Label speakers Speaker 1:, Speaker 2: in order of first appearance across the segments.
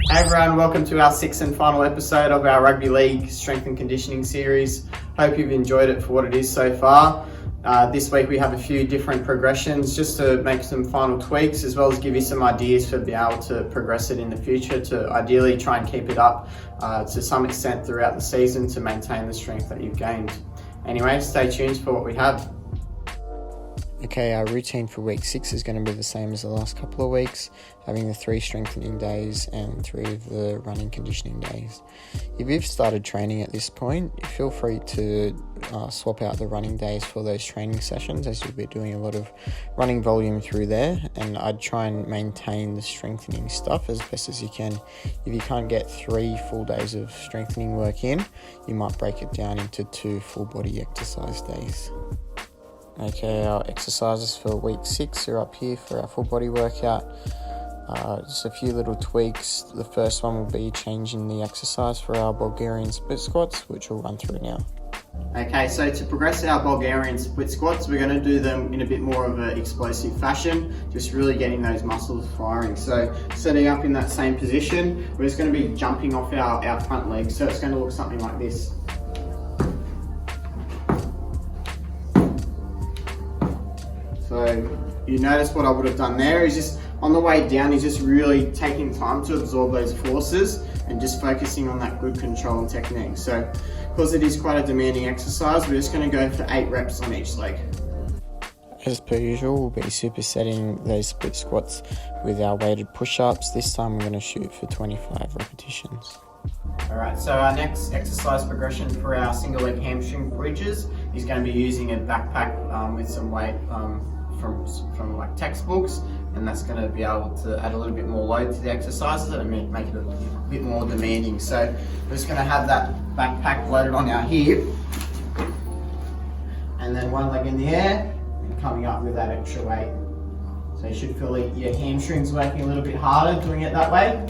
Speaker 1: Hey everyone, welcome to our sixth and final episode of our Rugby League Strength and Conditioning series. Hope you've enjoyed it for what it is so far. This week we have a few different progressions just to make some final tweaks, as well as give you some ideas for being able to progress it in the future, to ideally try and keep it up to some extent throughout the season to maintain the strength that you've gained. Anyway, stay tuned for what we have.
Speaker 2: Okay, our routine for week 6 is going to be the same as the last couple of weeks, having the 3 strengthening days and 3 of the running conditioning days. If you've started training at this point, feel free to swap out the running days for those training sessions, as you'll be doing a lot of running volume through there, and I'd try and maintain the strengthening stuff as best as you can. If you can't get 3 full days of strengthening work in, you might break it down into 2 full body exercise days. Okay, our exercises for week 6 are up here for our full body workout. Just a few little tweaks. The first one will be changing the exercise for our Bulgarian split squats, which we'll run through now.
Speaker 1: Okay, so to progress our Bulgarian split squats, we're going to do them in a bit more of an explosive fashion, just really getting those muscles firing. So setting up in that same position, we're just going to be jumping off our front leg. So it's going to look something like this. So you notice what I would have done there is just on the way down, is just really taking time to absorb those forces and just focusing on that good control and technique. So because it is quite a demanding exercise, we're just going to go for 8 reps on each leg.
Speaker 2: As per usual, we'll be supersetting those split squats with our weighted push-ups. This time we're going to shoot for 25 repetitions.
Speaker 1: Alright, so our next exercise progression for our single leg hamstring bridges is going to be using a backpack with some weight from like textbooks, and that's going to be able to add a little bit more load to the exercises and make it a bit more demanding. So we're just going to have that backpack loaded on our hip, and then one leg in the air and coming up with that extra weight. So you should feel your hamstrings working a little bit harder doing it that way.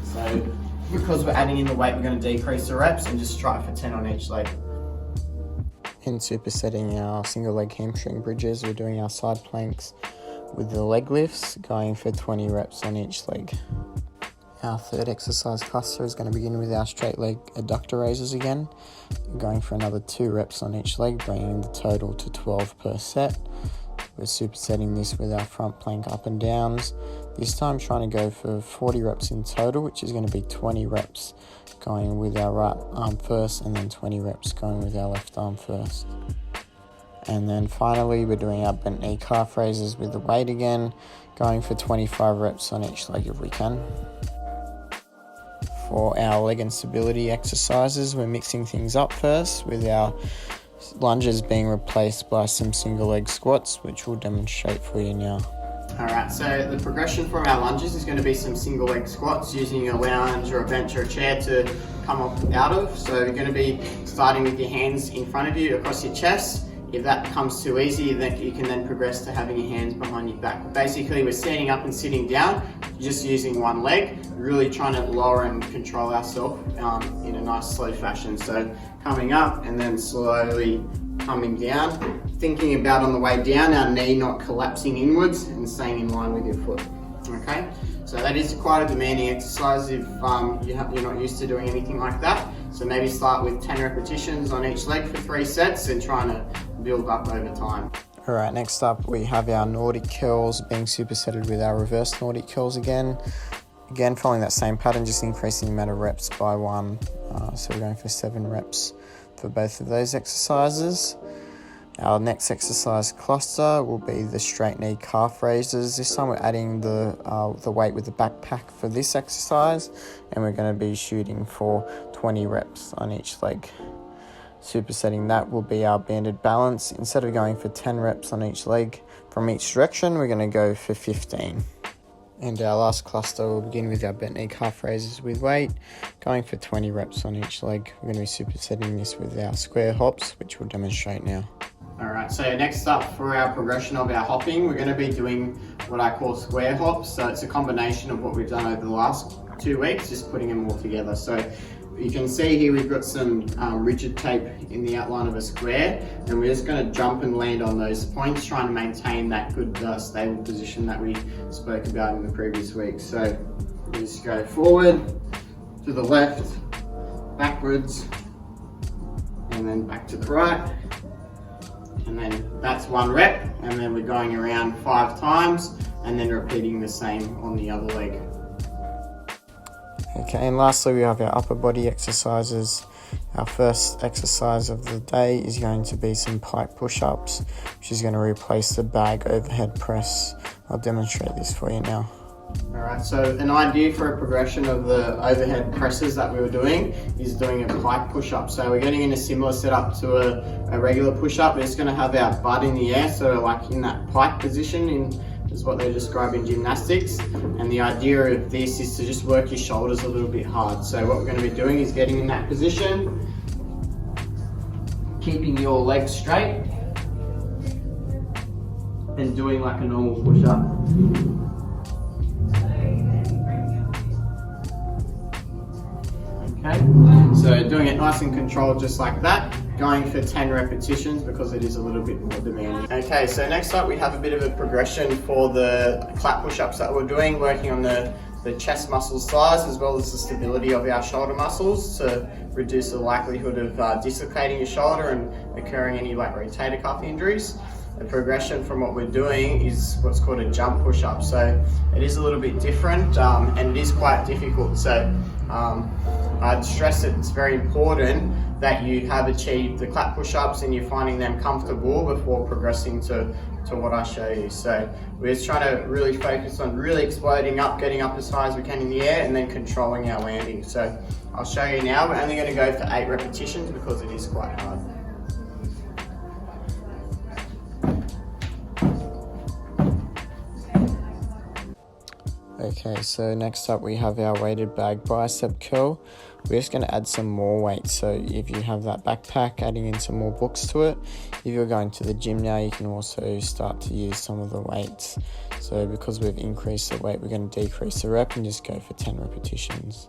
Speaker 1: So because we're adding in the weight, we're going to decrease the reps and just try for 10 on each leg.
Speaker 2: In supersetting our single leg hamstring bridges, we're doing our side planks with the leg lifts, going for 20 reps on each leg. Our third exercise cluster is going to begin with our straight leg adductor raises again, going for another 2 reps on each leg, bringing the total to 12 per set. We're supersetting this with our front plank up and downs, this time trying to go for 40 reps in total, which is going to be 20 reps going with our right arm first, and then 20 reps going with our left arm first. And then finally, we're doing our bent knee calf raises with the weight again, going for 25 reps on each leg if we can. For our leg and stability exercises, we're mixing things up first with our lunges being replaced by some single leg squats, which we'll demonstrate for you now.
Speaker 1: Alright, so the progression from our lunges is going to be some single leg squats using a lounge or a bench or a chair to come up out of. So you're going to be starting with your hands in front of you across your chest. If that becomes too easy, then you can then progress to having your hands behind your back. But basically, we're standing up and sitting down, just using one leg, really trying to lower and control ourselves in a nice slow fashion. So coming up and then slowly coming down, thinking about on the way down our knee not collapsing inwards and staying in line with your foot. Okay, so that is quite a demanding exercise if you're not used to doing anything like that. So maybe start with 10 repetitions on each leg for 3 sets and trying to build up over time.
Speaker 2: Alright, next up we have our Nordic curls being supersetted with our reverse Nordic curls again. Again, following that same pattern, just increasing the amount of reps by 1. So we're going for 7 reps for both of those exercises. Our next exercise cluster will be the straight knee calf raises. This time we're adding the weight with the backpack for this exercise, and we're going to be shooting for 20 reps on each leg. Supersetting that will be our banded balance. Instead of going for 10 reps on each leg from each direction, we're going to go for 15. And our last cluster will begin with our bent knee calf raises with weight, going for 20 reps on each leg. We're going to be supersetting this with our square hops, which we'll demonstrate now.
Speaker 1: Alright, so next up for our progression of our hopping, we're going to be doing what I call square hops. So it's a combination of what we've done over the last 2 weeks, just putting them all together. So you can see here we've got some rigid tape in the outline of a square, and we're just going to jump and land on those points, trying to maintain that good stable position that we spoke about in the previous week. So You just go forward, to the left, backwards, and then back to the right. And then that's 1 rep, and then we're going around 5 times and then repeating the same on the other leg.
Speaker 2: Okay, and lastly we have our upper body exercises. Our first exercise of the day is going to be some pike push-ups, which is going to replace the bag overhead press. I'll demonstrate this for you now.
Speaker 1: Alright, so an idea for a progression of the overhead presses that we were doing is doing a pike push-up. So we're getting in a similar setup to a regular push-up. We're just going to have our butt in the air, so like in that pike position is what they describe in gymnastics. And the idea of this is to just work your shoulders a little bit hard. So what we're going to be doing is getting in that position, keeping your legs straight, and doing like a normal push-up. Okay, so doing it nice and controlled just like that, going for 10 repetitions because it is a little bit more demanding. Okay, so next up we have a bit of a progression for the clap push-ups that we're doing, working on the chest muscle size as well as the stability of our shoulder muscles to reduce the likelihood of dislocating your shoulder and occurring any like rotator cuff injuries. The progression from what we're doing is what's called a jump push-up. So it is a little bit different and it is quite difficult. So I'd stress that it's very important that you have achieved the clap push-ups and you're finding them comfortable before progressing to what I show you. So we're just trying to really focus on really exploding up, getting up as high as we can in the air and then controlling our landing. So I'll show you now. We're only going to go for 8 repetitions because it is quite hard.
Speaker 2: Okay, so next up we have our weighted bag bicep curl. We're just going to add some more weight. So if you have that backpack, adding in some more books to it. If you're going to the gym now, you can also start to use some of the weights. So because we've increased the weight, we're going to decrease the rep and just go for 10 repetitions.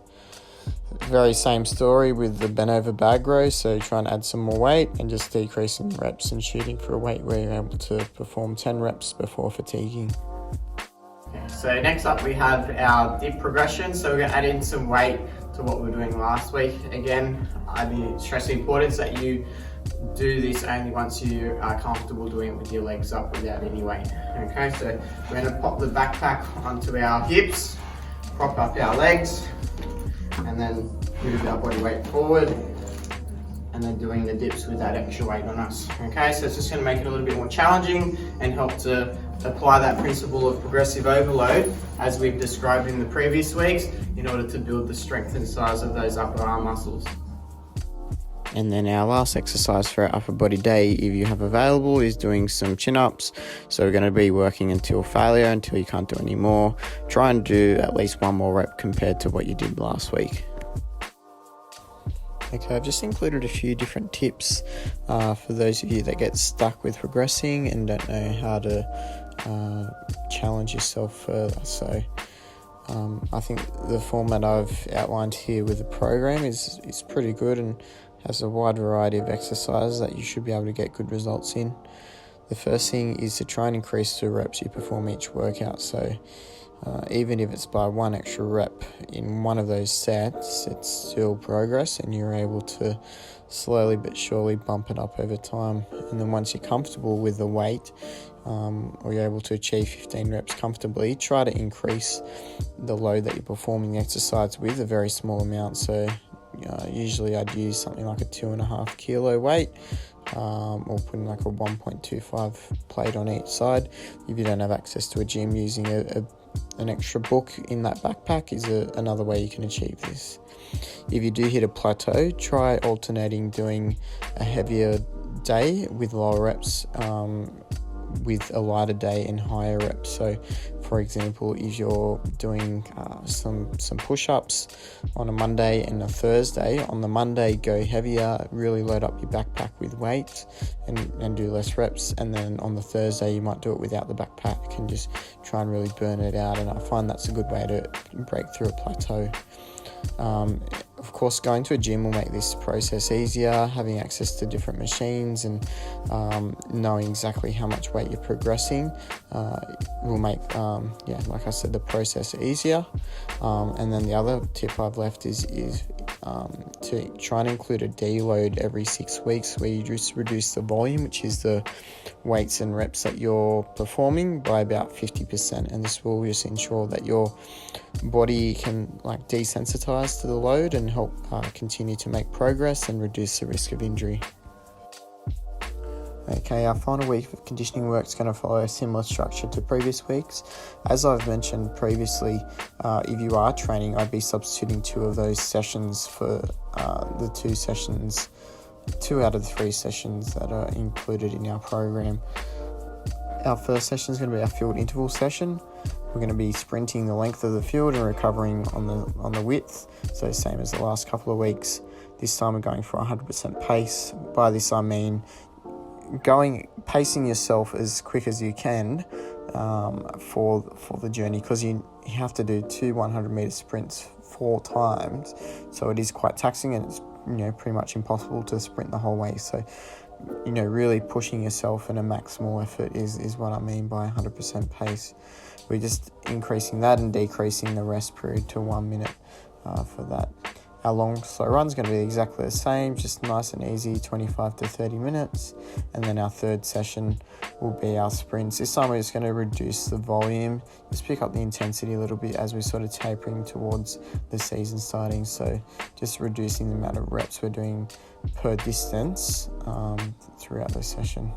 Speaker 2: Very same story with the bent over bag row. So try and add some more weight and just decreasing the reps and shooting for a weight where you're able to perform 10 reps before fatiguing.
Speaker 1: So next up we have our dip progression. So we're going to add in some weight to what we were doing last week. Again, I stress the importance that you do this only once you are comfortable doing it with your legs up without any weight. Okay, so we're going to pop the backpack onto our hips, prop up our legs, and then move our body weight forward, and then doing the dips with that extra weight on us. Okay, so it's just going to make it a little bit more challenging and help to apply that principle of progressive overload as we've described in the previous weeks in order to build the strength and size of those upper arm muscles.
Speaker 2: And then our last exercise for our upper body day, if you have available, is doing some chin-ups. So we're going to be working until failure, until you can't do any more. Try and do at least 1 more rep compared to what you did last week. Okay, I've just included a few different tips for those of you that get stuck with progressing and don't know how to challenge yourself further. So I think the format I've outlined here with the program is pretty good and has a wide variety of exercises that you should be able to get good results in. The first thing is to try and increase the reps you perform each workout. So even if it's by 1 extra rep in one of those sets, it's still progress and you're able to slowly but surely bump it up over time. And then once you're comfortable with the weight, or you're able to achieve 15 reps comfortably, try to increase the load that you're performing the exercise with a very small amount. So usually I'd use something like a 2.5 kilo weight, or putting like a 1.25 plate on each side. If you don't have access to a gym, using an extra book in that backpack is another way you can achieve this. If you do hit a plateau, try alternating doing a heavier day with lower reps with a lighter day and higher reps. So for example, if you're doing some push-ups on a Monday and a Thursday, on the Monday go heavier, really load up your backpack with weight and do less reps, and then on the Thursday you might do it without the backpack and just try and really burn it out. And I find that's a good way to break through a plateau. Of course, going to a gym will make this process easier. Having access to different machines and knowing exactly how much weight you're progressing will make, like I said, the process easier. And then the other tip I've left is to try and include a deload every 6 weeks, where you just reduce the volume, which is the weights and reps that you're performing, by about 50%. And this will just ensure that your body can desensitize to the load and help continue to make progress and reduce the risk of injury. Okay, our final week of conditioning work is going to follow a similar structure to previous weeks. As I've mentioned previously, if you are training, I'd be substituting 2 of those sessions for the 2 out of the 3 sessions that are included in our program. Our first session is going to be our field interval session. We're going to be sprinting the length of the field and recovering on the width, so same as the last couple of weeks. This time we're going for 100% pace. By this I mean pacing yourself as quick as you can for the journey, because you have to do 2 100-meter sprints 4 times, so it is quite taxing, and it's pretty much impossible to sprint the whole way. So really pushing yourself in a maximal effort is what I mean by 100% pace. We're just increasing that and decreasing the rest period to 1 minute for that. Our long slow run is going to be exactly the same, just nice and easy, 25 to 30 minutes. And then our third session will be our sprints. This time we're just going to reduce the volume, just pick up the intensity a little bit as we're sort of tapering towards the season starting. So just reducing the amount of reps we're doing per distance throughout the session.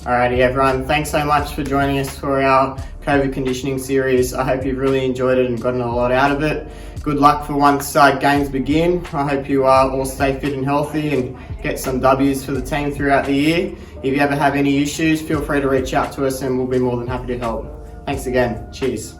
Speaker 1: Alrighty everyone, thanks so much for joining us for our COVID conditioning series. I hope you've really enjoyed it and gotten a lot out of it. Good luck for once games begin. I hope you all stay fit and healthy and get some W's for the team throughout the year. If you ever have any issues, feel free to reach out to us and we'll be more than happy to help. Thanks again. Cheers.